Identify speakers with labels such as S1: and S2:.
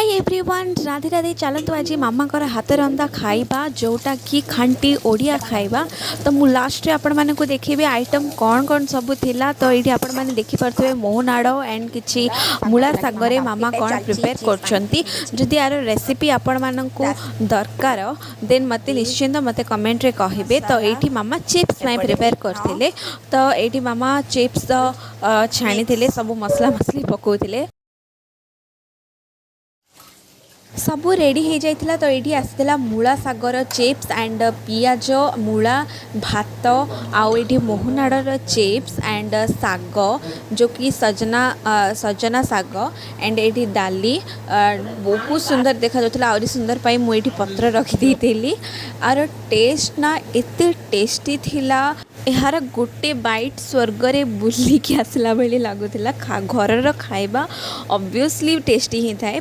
S1: Hi everyone Radhe Radhe चलतु आज मामा हाथ रंधा खाइबा जोटा कि खांटी ओडिया खाइबा। तो मु लास्ट आपण माने को देखिबे आइटम कौन कौन सब थिला। तो ये आपण माने देखि परथबे मोहनाड़ एंड किछि मूला सागरे मामा कौन प्रिपेयर करछंती। जदि यार रेसिपी आपण माननकु दरकार देन मते निश्चिंत मते कमेंट रे कहिबे। तो एठी मामा चिप्स नै प्रिपेयर करथिले। तो एठी मामा चिप्स छाणी थिले सब मसला मसली पकोथिले सबू रेडी हो जाइथिला। तो ये आसला मूला सागर चिप्स एंड पियाज मूला भात आउ ये मोहनाड़ चिप्स एंड साग जो कि सजना साग एंड ये डाली बहुत सुंदर देखा जाता। आहरी सुंदर पाई मुझे पत्र रखी थी। आर टेस्ट ना एते टेस्टी थिला यार गोटे बाइट स्वर्ग रे बुलिकी आसला बेली लगुला। घर खाइबा ऑब्वियसली टेस्टी ही थाए।